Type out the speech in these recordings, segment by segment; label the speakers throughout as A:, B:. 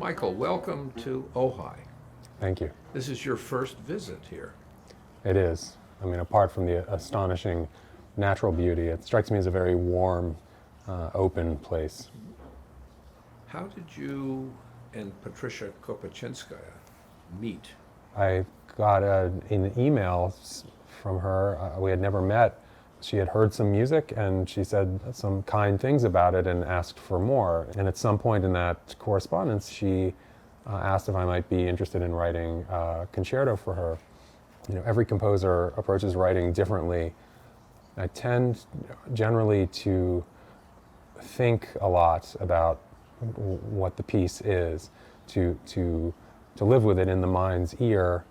A: Michael, welcome to Ojai.
B: Thank you.
A: This is your first visit here.
B: It is. I mean, apart from the astonishing natural beauty, it strikes me as a very warm, open place.
A: How did you and Patricia Kopachinskaya meet?
B: I got an email from her. We had never met. She had heard some music and she said some kind things about it and asked for more. And at some point in that correspondence, she asked if I might be interested in writing a concerto for her. You know, every composer approaches writing differently. I tend generally to think a lot about what the piece is, to live with it in the mind's ear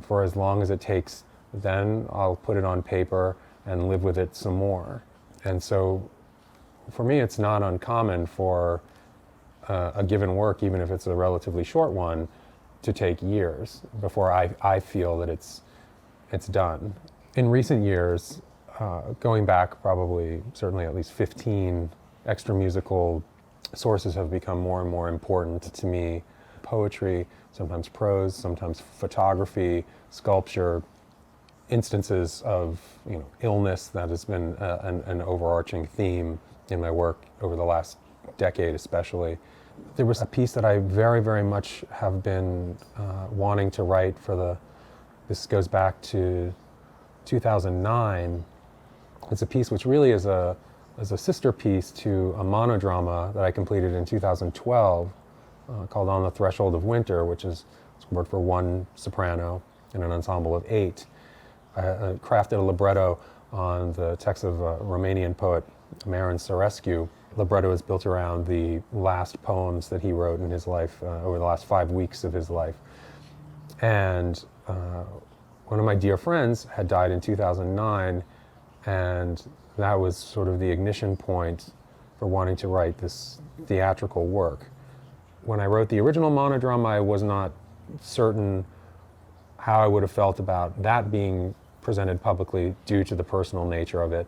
B: for as long as it takes. Then I'll put it on paper and live with it some more. And so for me, it's not uncommon for a given work, even if it's a relatively short one, to take years before I feel that it's done. In recent years, going back probably certainly at least 15, extra musical sources have become more and more important to me. Poetry, sometimes prose, sometimes photography, sculpture, instances of illness that has been an overarching theme in my work over the last decade especially. There was a piece that I very, very much have been wanting to write this goes back to 2009. It's a piece which really is a sister piece to a monodrama that I completed in 2012 called On the Threshold of Winter, which is scored for one soprano and an ensemble of 8. I crafted a libretto on the text of a Romanian poet, Marin Sărescu. Libretto is built around the last poems that he wrote in his life, over the last 5 weeks of his life. And one of my dear friends had died in 2009, and that was sort of the ignition point for wanting to write this theatrical work. When I wrote the original monodrama, I was not certain how I would have felt about that being presented publicly due to the personal nature of it.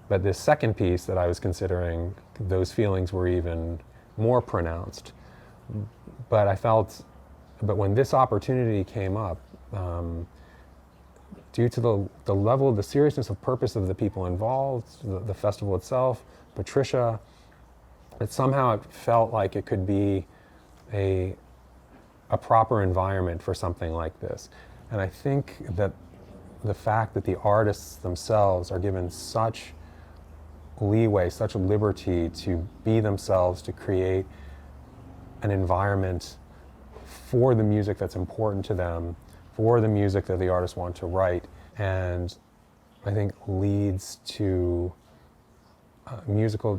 B: But this second piece that I was considering, those feelings were even more pronounced. But when this opportunity came up, due to the level of the seriousness of purpose of the people involved, the festival itself, Patricia, somehow it felt like it could be a proper environment for something like this. And I think that the fact that the artists themselves are given such leeway, such liberty to be themselves, to create an environment for the music that's important to them, for the music that the artists want to write, and I think leads to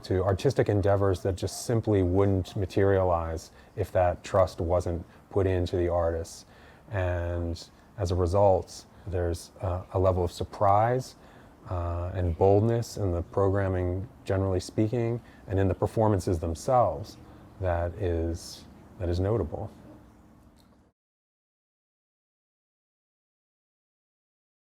B: to artistic endeavors that just simply wouldn't materialize if that trust wasn't put into the artists. And as a result, there's a level of surprise and boldness in the programming, generally speaking, and in the performances themselves that is notable.